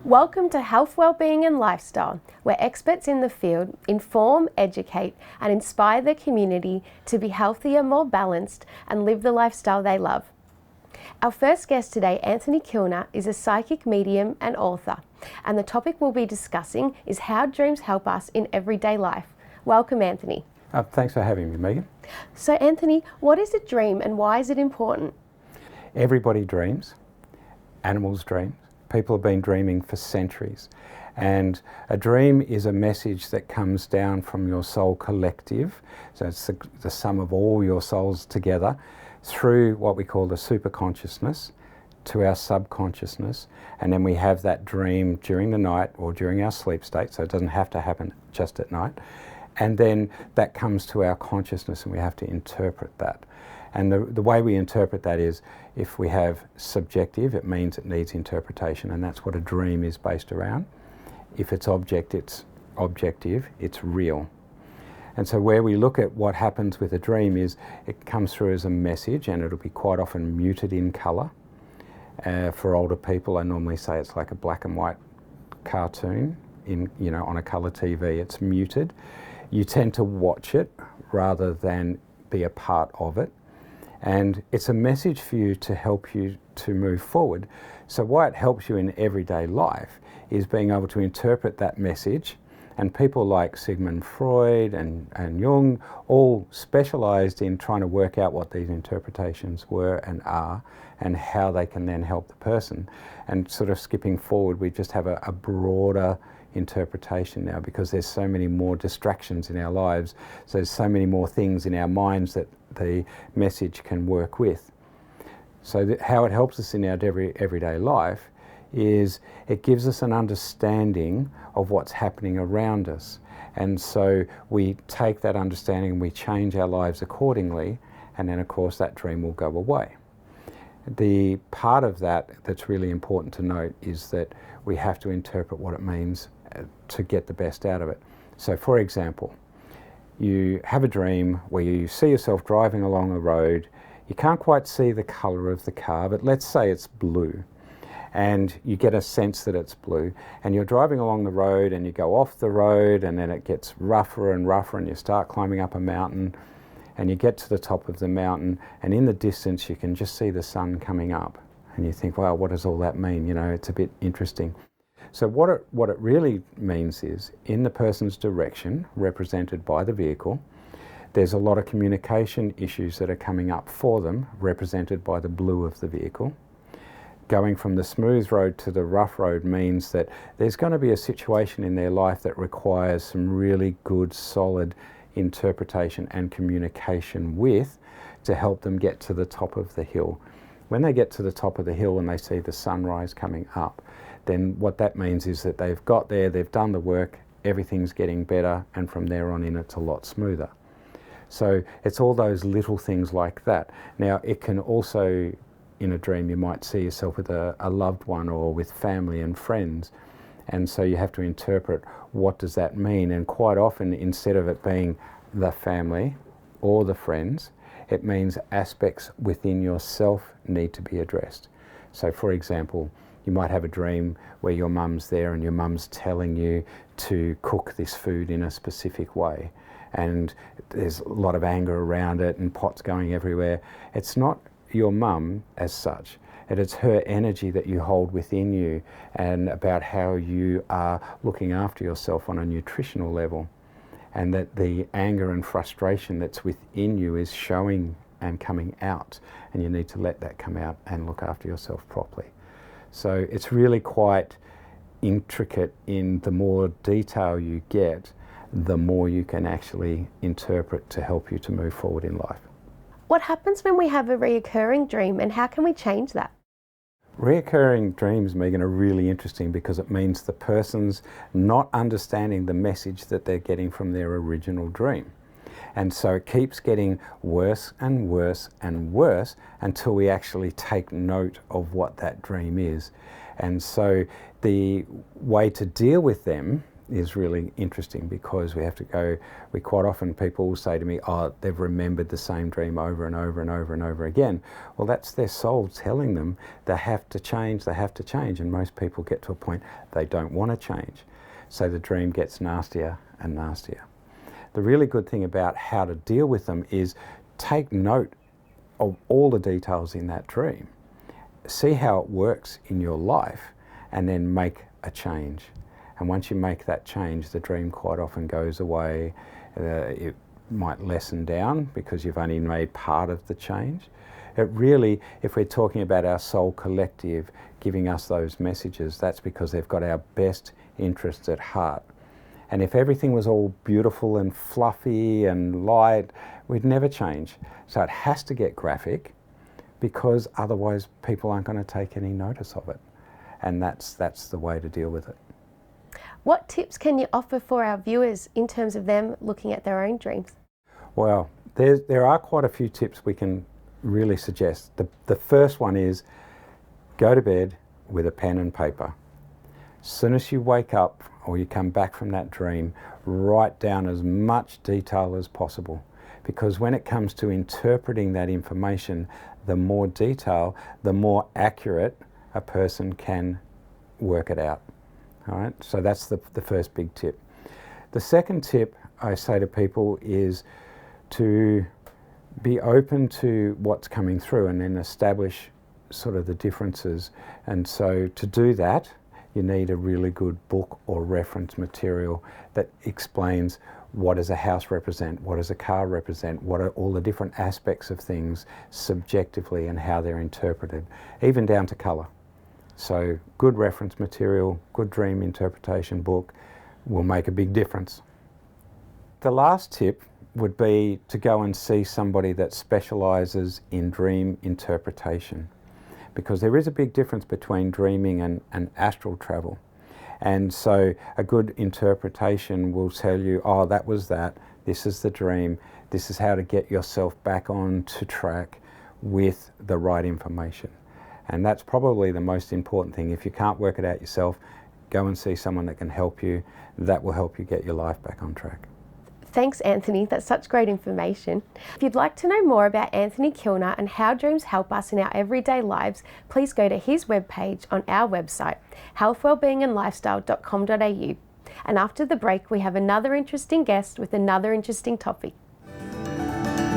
Welcome to Health, Wellbeing and Lifestyle, where experts in the field inform, educate and inspire the community to be healthier, more balanced and live the lifestyle they love. Our first guest today, Anthony Kilner, is a psychic medium and author, and the topic we'll be discussing is how dreams help us in everyday life. Welcome, Anthony. Thanks for having me, Megan. So, Anthony, what is a dream and why is it important? Everybody dreams. Animals dream. People have been dreaming for centuries. And a dream is a message that comes down from your soul collective. So it's the sum of all your souls together through what we call the superconsciousness to our subconsciousness. And then we have that dream during the night or during our sleep state. So it doesn't have to happen just at night. And then that comes to our consciousness and we have to interpret that. And the way we interpret that is, if we have subjective, it means it needs interpretation, and that's what a dream is based around. If it's objective, it's real. And so where we look at what happens with a dream is, it comes through as a message, and it'll be quite often muted in colour. For older people, I normally say it's like a black and white cartoon on a colour TV. It's muted. You tend to watch it rather than be a part of it. And it's a message for you to help you to move forward. So why it helps you in everyday life is being able to interpret that message. And people like Sigmund Freud and Jung all specialised in trying to work out what these interpretations were and are and how they can then help the person. And sort of skipping forward, we just have a broader interpretation now because there's so many more distractions in our lives. So there's so many more things in our minds that the message can work with. So how it helps us in our everyday life is it gives us an understanding of what's happening around us. And so we take that understanding and we change our lives accordingly, and then of course that dream will go away. The part of that that's really important to note is that we have to interpret what it means to get the best out of it. So for example, you have a dream where you see yourself driving along a road. You can't quite see the colour of the car, but let's say it's blue. And you get a sense that it's blue. And you're driving along the road and you go off the road and then it gets rougher and rougher and you start climbing up a mountain and you get to the top of the mountain and in the distance you can just see the sun coming up. And you think, wow, what does all that mean? It's a bit interesting. So what it really means is, in the person's direction, represented by the vehicle, there's a lot of communication issues that are coming up for them, represented by the blue of the vehicle. Going from the smooth road to the rough road means that there's going to be a situation in their life that requires some really good, solid interpretation and communication with to help them get to the top of the hill. When they get to the top of the hill and they see the sunrise coming up, then what that means is that they've got there, they've done the work, everything's getting better, and from there on in it's a lot smoother. So it's all those little things like that. Now it can also, in a dream, you might see yourself with a loved one or with family and friends, and so you have to interpret what does that mean. And quite often, instead of it being the family or the friends, it means aspects within yourself need to be addressed. So for example, you might have a dream where your mum's there and your mum's telling you to cook this food in a specific way, and there's a lot of anger around it and pots going everywhere. It's not your mum as such, it's her energy that you hold within you and about how you are looking after yourself on a nutritional level, and that the anger and frustration that's within you is showing and coming out, and you need to let that come out and look after yourself properly. So it's really quite intricate. In the more detail you get, the more you can actually interpret to help you to move forward in life. What happens when we have a reoccurring dream and how can we change that? Reoccurring dreams, Megan, are really interesting because it means the person's not understanding the message that they're getting from their original dream. And so it keeps getting worse and worse and worse until we actually take note of what that dream is. And so the way to deal with them is really interesting, because we quite often, people will say to me, oh, they've remembered the same dream over and over and over and over again. Well, that's their soul telling them they have to change, and most people get to a point they don't want to change. So the dream gets nastier and nastier. The really good thing about how to deal with them is take note of all the details in that dream, see how it works in your life, and then make a change. And once you make that change, the dream quite often goes away. It might lessen down because you've only made part of the change. It really, if we're talking about our soul collective giving us those messages, that's because they've got our best interests at heart. And if everything was all beautiful and fluffy and light, we'd never change. So it has to get graphic, because otherwise people aren't going to take any notice of it. And that's the way to deal with it. What tips can you offer for our viewers in terms of them looking at their own dreams? Well, there are quite a few tips we can really suggest. The first one is go to bed with a pen and paper. As soon as you wake up or you come back from that dream, write down as much detail as possible, because when it comes to interpreting that information, the more detail, the more accurate a person can work it out. All right, so that's the first big tip. The second tip I say to people is to be open to what's coming through and then establish sort of the differences. And so to do that, you need a really good book or reference material that explains what does a house represent, what does a car represent, what are all the different aspects of things subjectively and how they're interpreted, even down to colour. So good reference material, good dream interpretation book will make a big difference. The last tip would be to go and see somebody that specialises in dream interpretation, because there is a big difference between dreaming and astral travel. And so a good interpretation will tell you, oh, that was that, this is the dream, this is how to get yourself back on to track with the right information. And that's probably the most important thing. If you can't work it out yourself, go and see someone that can help you. That will help you get your life back on track. Thanks, Anthony. That's such great information. If you'd like to know more about Anthony Kilner and how dreams help us in our everyday lives, please go to his webpage on our website, healthwellbeingandlifestyle.com.au. And after the break, we have another interesting guest with another interesting topic.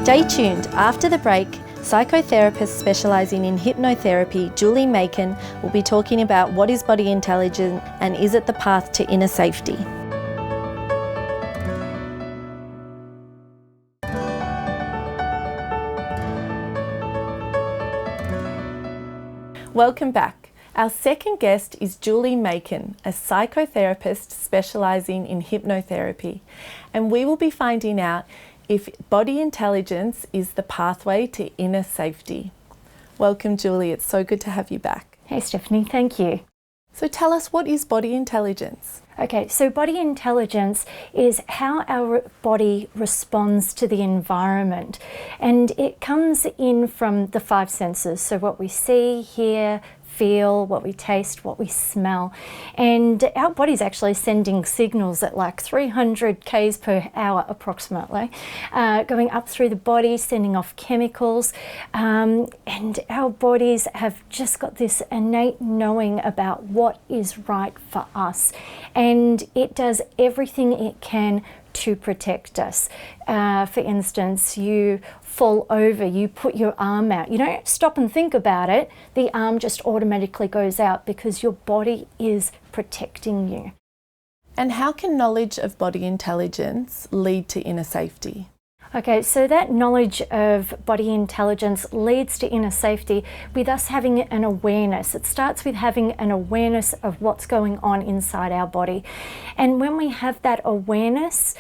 Stay tuned. After the break, psychotherapist specialising in hypnotherapy Julie Makin will be talking about what is body intelligence and is it the path to inner safety. Welcome back. Our second guest is Julie Makin, a psychotherapist specialising in hypnotherapy, and we will be finding out if body intelligence is the pathway to inner safety. Welcome, Julie. It's so good to have you back. Hey, Stephanie. Thank you. So tell us, what is body intelligence? Okay, so body intelligence is how our body responds to the environment, and it comes in from the five senses. So what we see, hear, feel, what we taste, what we smell. And our body's actually sending signals at like 300 k's per hour approximately, going up through the body, sending off chemicals. And our bodies have just got this innate knowing about what is right for us. And it does everything it can to protect us. For instance, you fall over, you put your arm out, you don't stop and think about it, the arm just automatically goes out because your body is protecting you. And how can knowledge of body intelligence lead to inner safety? Okay, so that knowledge of body intelligence leads to inner safety with us having an awareness. It starts with having an awareness of what's going on inside our body. And when we have that awareness,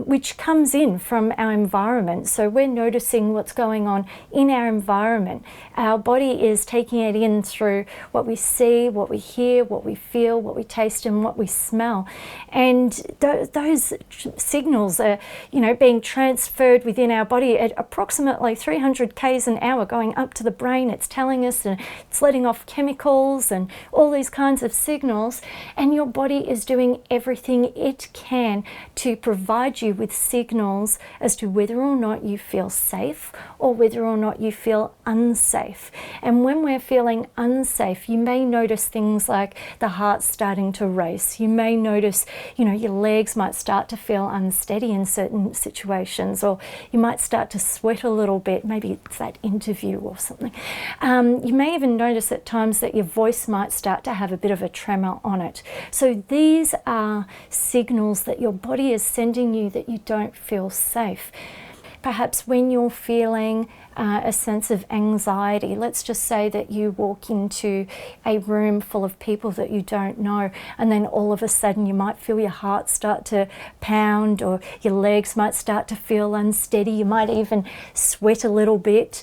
which comes in from our environment, so we're noticing what's going on in our environment. Our body is taking it in through what we see, what we hear, what we feel, what we taste, and what we smell. And those signals are, being transferred transferred within our body at approximately 300 k's an hour going up to the brain. It's telling us, and it's letting off chemicals and all these kinds of signals, and your body is doing everything it can to provide you with signals as to whether or not you feel safe or whether or not you feel unsafe. And when we're feeling unsafe, you may notice things like the heart starting to race. You may notice, your legs might start to feel unsteady in certain situations, or you might start to sweat a little bit. Maybe it's that interview or something. You may even notice at times that your voice might start to have a bit of a tremor on it. So these are signals that your body is sending you that you don't feel safe. Perhaps when you're feeling a sense of anxiety, let's just say that you walk into a room full of people that you don't know, and then all of a sudden you might feel your heart start to pound, or your legs might start to feel unsteady. You might even sweat a little bit.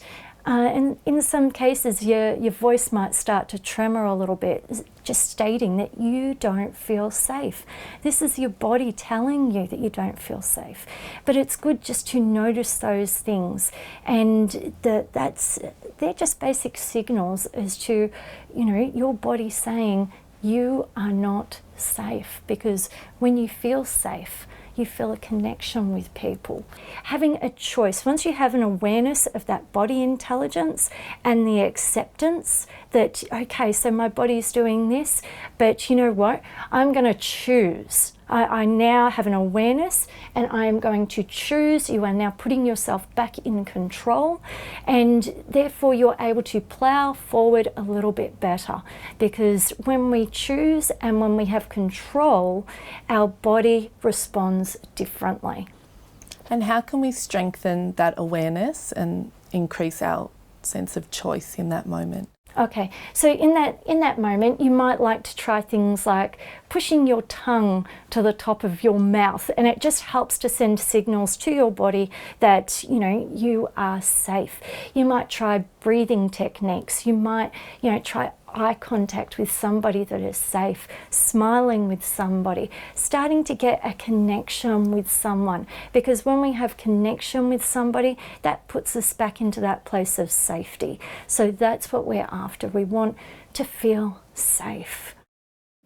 And in some cases, your voice might start to tremor a little bit, just stating that you don't feel safe. This is your body telling you that you don't feel safe. But it's good just to notice those things, and they're just basic signals as to, your body saying you are not safe, because when you feel safe, you feel a connection with people. Having a choice, once you have an awareness of that body intelligence and the acceptance that, okay, so my body's doing this, but you know what? I'm going to choose. I now have an awareness, and I am going to choose. You are now putting yourself back in control, and therefore you're able to plow forward a little bit better, because when we choose and when we have control, our body responds differently. And how can we strengthen that awareness and increase our sense of choice in that moment? Okay, so in that moment, you might like to try things like pushing your tongue to the top of your mouth, and it just helps to send signals to your body that, you are safe. You might try breathing techniques. You might, try eye contact with somebody that is safe, smiling with somebody, starting to get a connection with someone. Because when we have connection with somebody, that puts us back into that place of safety. So that's what we're after. We want to feel safe.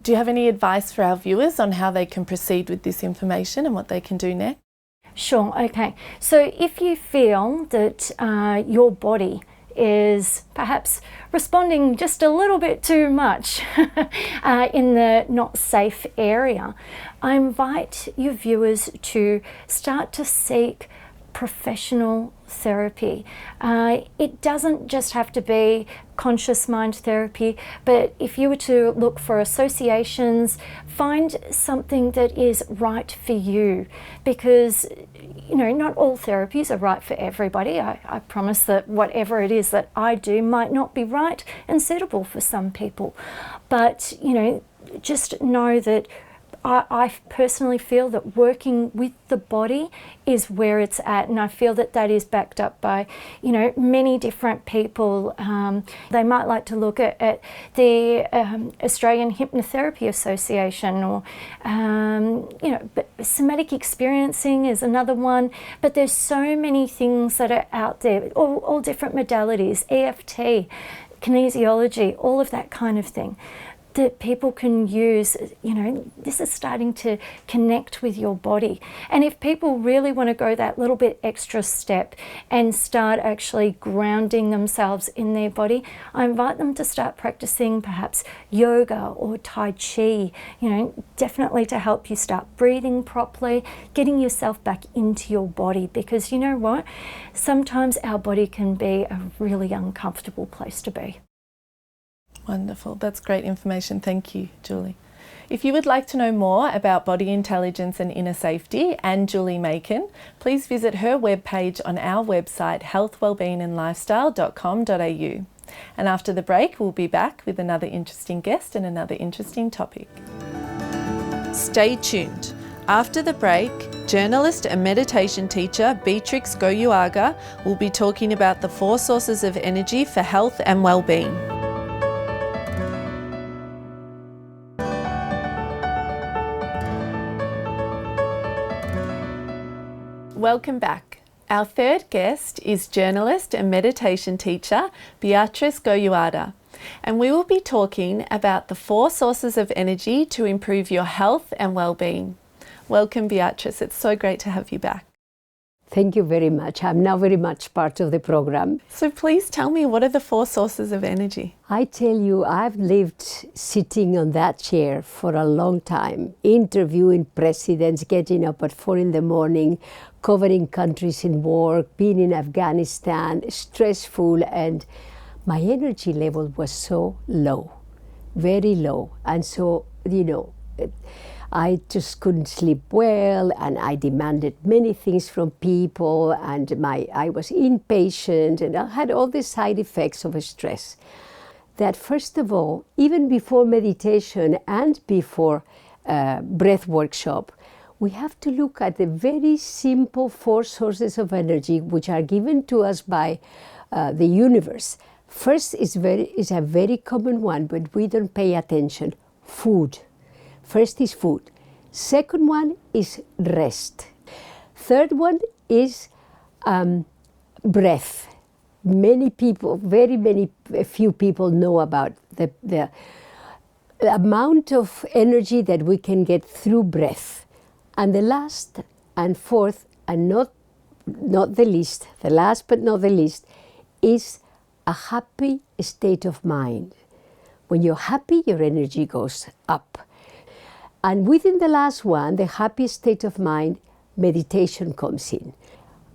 Do you have any advice for our viewers on how they can proceed with this information and what they can do next? Sure, okay. So if you feel that your body is perhaps responding just a little bit too much in the not safe area, I invite your viewers to start to seek professional therapy. It doesn't just have to be conscious mind therapy, but if you were to look for associations, find something that is right for you, because not all therapies are right for everybody. I promise that whatever it is that I do might not be right and suitable for some people, but just know that I personally feel that working with the body is where it's at, and I feel that that is backed up by, many different people. They might like to look at the Australian Hypnotherapy Association, or, but somatic experiencing is another one. But there's so many things that are out there, all different modalities, EFT, kinesiology, all of that kind of thing, that people can use. This is starting to connect with your body. And if people really want to go that little bit extra step and start actually grounding themselves in their body, I invite them to start practicing perhaps yoga or Tai Chi, definitely to help you start breathing properly, getting yourself back into your body, because you know what? Sometimes our body can be a really uncomfortable place to be. Wonderful. That's great information. Thank you, Julie. If you would like to know more about body intelligence and inner safety and Julie Makin, please visit her webpage on our website healthwellbeingandlifestyle.com.au. And after the break, we'll be back with another interesting guest and another interesting topic. Stay tuned. After the break, journalist and meditation teacher Beatriz Goyoaga will be talking about the 4 sources of energy for health and well-being. Welcome back. Our third guest is journalist and meditation teacher Beatriz Goyoaga, and we will be talking about the 4 sources of energy to improve your health and well-being. Welcome, Beatriz. It's so great to have you back. Thank you very much. I'm now very much part of the program. So please tell me, what are the 4 sources of energy? I tell you, I've lived sitting on that chair for a long time, interviewing presidents, getting up at 4 in the morning, covering countries in war, being in Afghanistan, stressful, and my energy level was so low, very low. And so, I just couldn't sleep well, and I demanded many things from people, and I was impatient, and I had all the side effects of stress. That first of all, even before meditation and before breath workshop, we have to look at the very simple 4 sources of energy which are given to us by the universe. First is a very common one, but we don't pay attention: food. First is food. Second one is rest. Third one is breath. Many people, few people know about the amount of energy that we can get through breath. And the last and fourth, and not the least, the last but not the least, is a happy state of mind. When you're happy, your energy goes up. And within the last one, the happy state of mind, meditation comes in.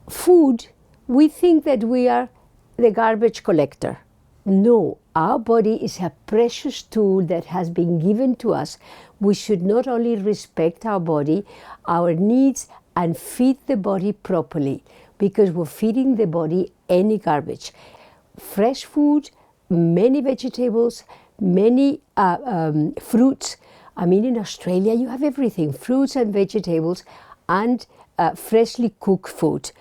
Food, we think that we are the garbage collector. No, our body is a precious tool that has been given to us. We should not only respect our body, our needs, and feed the body properly, because we're feeding the body any garbage. Fresh food, many vegetables, many fruits. I mean, in Australia, you have everything, fruits and vegetables and freshly cooked food.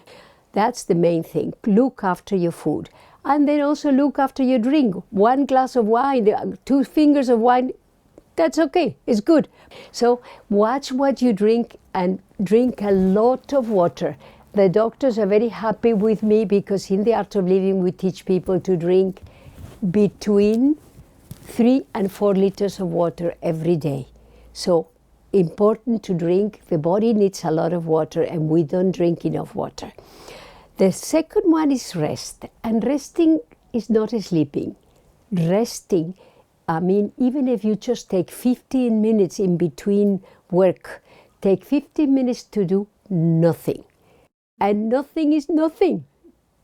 That's the main thing. Look after your food. And then also look after your drink. 1 glass of wine, 2 fingers of wine, that's okay, it's good. So watch what you drink and drink a lot of water. The doctors are very happy with me because in the Art of Living, we teach people to drink between 3 and 4 liters of water every day. So important to drink. The body needs a lot of water, and we don't drink enough water. The second one is rest. And resting is not sleeping. Resting, I mean, even if you just take 15 minutes in between work, take 15 minutes to do nothing. And nothing is nothing.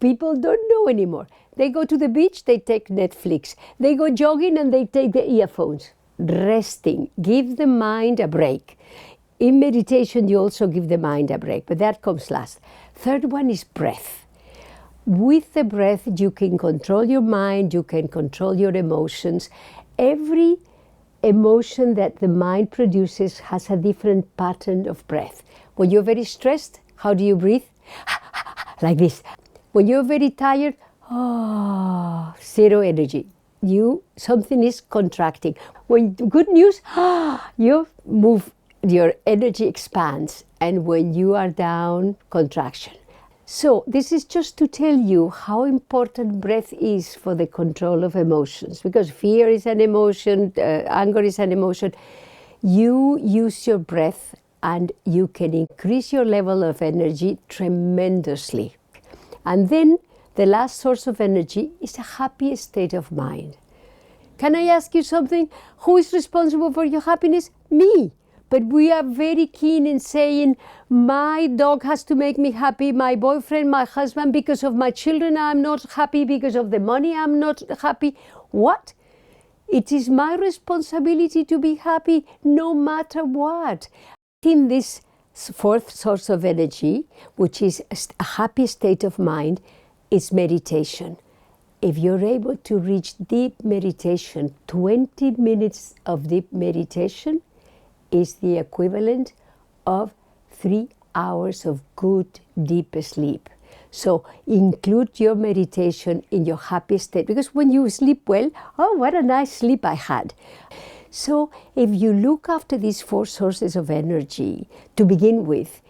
People don't know anymore. They go to the beach, they take Netflix. They go jogging and they take the earphones. Resting, give the mind a break. In meditation, you also give the mind a break, but that comes last. Third one is breath. With the breath, you can control your mind, you can control your emotions. Every emotion that the mind produces has a different pattern of breath. When you're very stressed, how do you breathe? Like this. When you're very tired, zero energy. Something is contracting. When good news, you move, your energy expands. And when you are down, contraction. So this is just to tell you how important breath is for the control of emotions. Because fear is an emotion, anger is an emotion. You use your breath and you can increase your level of energy tremendously. And then the last source of energy is a happy state of mind. Can I ask you something? Who is responsible for your happiness? Me. But we are very keen in saying, my dog has to make me happy, my boyfriend, my husband, because of my children I'm not happy, because of the money I'm not happy. What? It is my responsibility to be happy no matter what. In this fourth source of energy, which is a happy state of mind, is meditation. If you're able to reach deep meditation, 20 minutes of deep meditation is the equivalent of 3 hours of good deep sleep. So include your meditation in your happy state, because when you sleep well, oh, what a nice sleep I had. So if you look after these 4 sources of energy to begin with,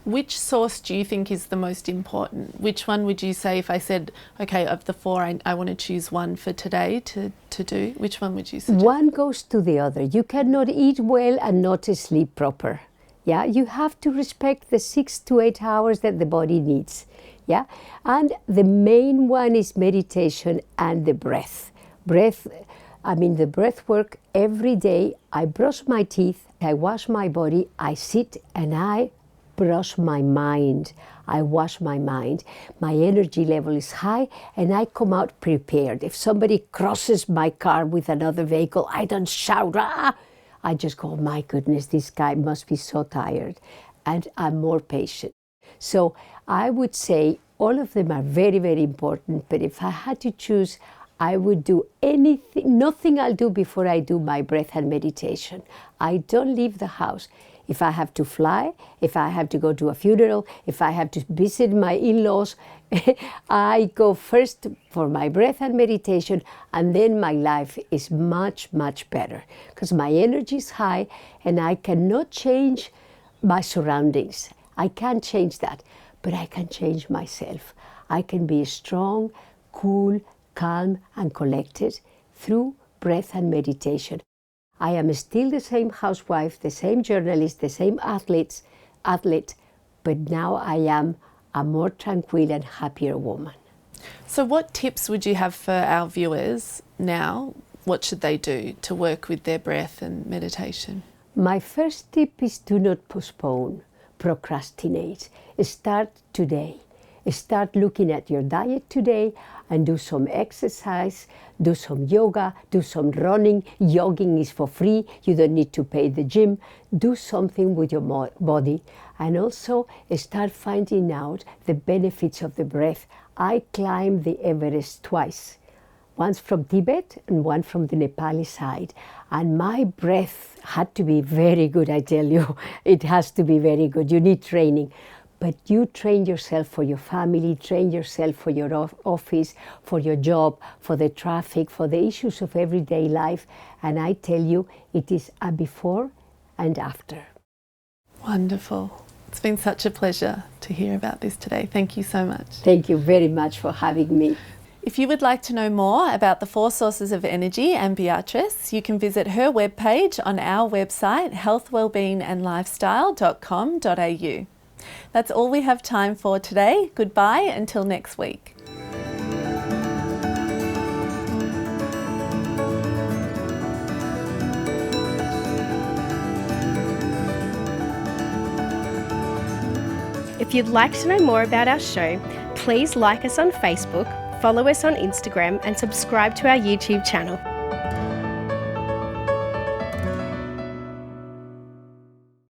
Which source do you think is the most important? Which one would you say, if I said, okay, of the four, I want to choose one for today to do, which one would you suggest? One goes to the other. You cannot eat well and not sleep proper. Yeah, you have to respect the 6 to 8 hours that the body needs. Yeah, and the main one is meditation and the breath. The breath work every day. I brush my teeth, I wash my body, I sit and I brush my mind. I wash my mind. My energy level is high and I come out prepared. If somebody crosses my car with another vehicle, I don't shout, ah! I just go, my goodness, this guy must be so tired. And I'm more patient. So I would say all of them are very, very important. But if I had to choose, I would do nothing I'll do before I do my breath and meditation. I don't leave the house. If I have to fly, if I have to go to a funeral, if I have to visit my in-laws, I go first for my breath and meditation, and then my life is much, much better because my energy is high and I cannot change my surroundings. I can't change that, but I can change myself. I can be strong, cool, calm and collected through breath and meditation. I am still the same housewife, the same journalist, the same athlete, but now I am a more tranquil and happier woman. So what tips would you have for our viewers now? What should they do to work with their breath and meditation? My first tip is do not postpone, procrastinate. Start today. Start looking at your diet today and do some exercise, do some yoga, do some running. Jogging is for free. You don't need to pay the gym. Do something with your body and also start finding out the benefits of the breath. I climbed the Everest twice, once from Tibet and one from the Nepali side. And my breath had to be very good, I tell you. It has to be very good. You need training. But you train yourself for your family, train yourself for your office, for your job, for the traffic, for the issues of everyday life. And I tell you, it is a before and after. Wonderful. It's been such a pleasure to hear about this today. Thank you so much. Thank you very much for having me. If you would like to know more about the 4 sources of energy and Beatriz, you can visit her webpage on our website, healthwellbeingandlifestyle.com.au. That's all we have time for today. Goodbye until next week. If you'd like to know more about our show, please like us on Facebook, follow us on Instagram and subscribe to our YouTube channel.